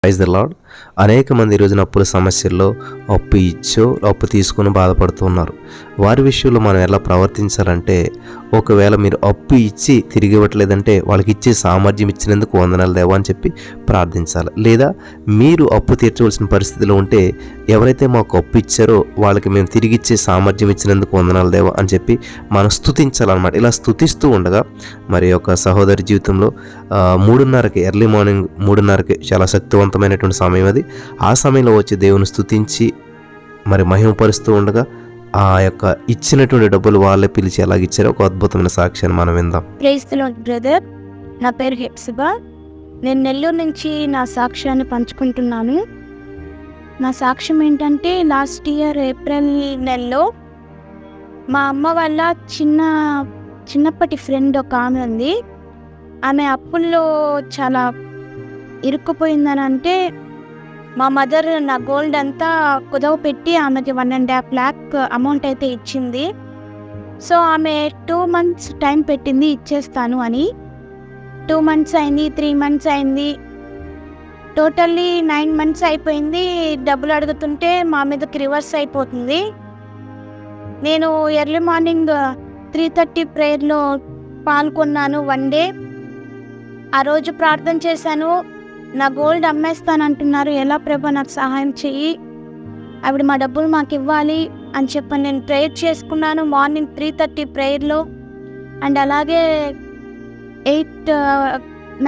Praise the lord. అనేక మంది ఈ రోజున అప్పుల సమస్యల్లో అప్పు ఇచ్చో అప్పు తీసుకొని బాధపడుతూ ఉన్నారు. వారి విషయంలో మనం ఎలా ప్రవర్తించాలంటే, ఒకవేళ మీరు అప్పు ఇచ్చి తిరిగి ఇవ్వట్లేదంటే వాళ్ళకి ఇచ్చే సామర్థ్యం ఇచ్చినందుకు వందనాలు దేవా అని చెప్పి ప్రార్థించాలి. లేదా మీరు అప్పు తీర్చవలసిన పరిస్థితిలో ఉంటే, ఎవరైతే మాకు అప్పు ఇచ్చారో వాళ్ళకి మేము తిరిగి ఇచ్చే సామర్థ్యం ఇచ్చినందుకు వందనాలు దేవా అని చెప్పి మనం స్తుతించాలన్నమాట. ఇలా స్తుతిస్తూ ఉండగా మరి ఒక సహోదరి జీవితంలో 3:30కి ఎర్లీ మార్నింగ్ 3:30కి చాలా శక్తివంతమైనటువంటి సమయం అది. ఆ సమయంలో వచ్చి దేవుని స్తుతించి మరి మహిమపరుస్తూ ఉండగా ఆ యొక్క ఇచ్చినటువంటి డబ్బులు వాళ్ళే పిలిచి ఎలాగిచ్చారో ఒక అద్భుతమైన సాక్ష్యాన్ని మనం విందాం. Praise the lord brother. నా పేరు హెప్సిబా. నేను నెల్లూరు నుంచి నా సాక్ష్యాన్ని పంచుకుంటున్నాను. నా సాక్ష్యం ఏంటంటే, లాస్ట్ ఇయర్ ఏప్రిల్ నెలలో మా అమ్మ వాళ్ళ చిన్నప్పటి ఫ్రెండ్ ఒక ఆమె ఉంది. ఆమె అప్పుల్లో చాలా ఇరుక్కుపోయిందని అంటే, మా మదర్ నా గోల్డ్ అంతా కుదవ పెట్టి ఆమెకి 1.5 lakh అమౌంట్ అయితే ఇచ్చింది. సో ఆమె 2 months టైం పెట్టింది ఇచ్చేస్తాను అని. 2 months అయింది, 3 months అయింది, టోటల్లీ 9 months అయిపోయింది. డబ్బులు అడుగుతుంటే మా మీదకి రివర్స్ అయిపోతుంది. నేను ఎర్లీ మార్నింగ్ 3:30 ప్రేయర్లో పాల్గొన్నాను 1 day. ఆ రోజు ప్రార్థన చేశాను. నా గోల్డ్ అమ్మేస్తానంటున్నారు, ఎలా ప్రభా నాకు సహాయం చెయ్యి, ఆవిడ మా డబ్బులు మాకు ఇవ్వాలి అని చెప్పి నేను ప్రేయర్ చేసుకున్నాను మార్నింగ్ 3:30 ప్రేయర్లో. అండ్ అలాగే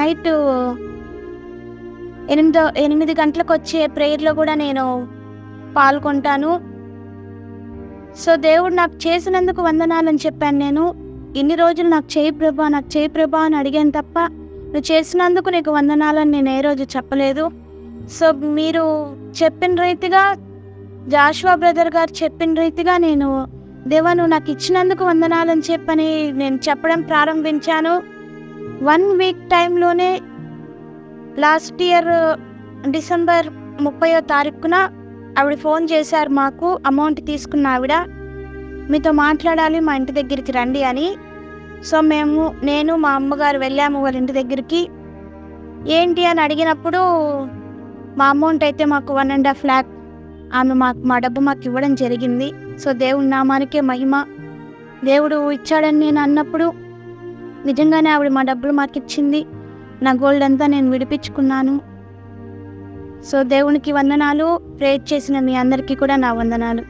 నైట్ 8 గంటలకు వచ్చే ప్రేయర్లో కూడా నేను పాల్గొంటాను. సో దేవుడు నాకు చేసినందుకు వందనాలని చెప్పాను. నేను ఇన్ని రోజులు నాకు చేయి ప్రభా అని అడిగాను తప్ప, నువ్వు చేసినందుకు నీకు వందనాలని నేను ఏ రోజు చెప్పలేదు. సో మీరు చెప్పిన రీతిగా, జాషువా బ్రదర్ గారు చెప్పిన రీతిగా నేను దేవా నువ్వు నాకు ఇచ్చినందుకు వందనాలని చెప్పని నేను చెప్పడం ప్రారంభించాను. 1 week టైంలోనే లాస్ట్ ఇయర్ డిసెంబర్ 30వ తారీఖున ఆవిడ ఫోన్ చేశారు మాకు, అమౌంట్ తీసుకున్న ఆవిడ, మీతో మాట్లాడాలి, మా ఇంటి దగ్గరికి రండి అని. సో నేను మా అమ్మగారు వెళ్ళాము వాళ్ళ ఇంటి దగ్గరికి. ఏంటి అని అడిగినప్పుడు మా అమౌంట్ అయితే మాకు 1.5 lakh ఆమె మా డబ్బు మాకు ఇవ్వడం జరిగింది. సో దేవుడి నామానికే మహిమ. దేవుడు ఇచ్చాడని నేను అన్నప్పుడు నిజంగానే ఆవిడ మా డబ్బులు మాకు ఇచ్చింది. నా గోల్డ్ అంతా నేను విడిపించుకున్నాను. సో దేవునికి వందనాలు. ప్రేయర్ చేసిన మీ అందరికీ కూడా నా వందనాలు.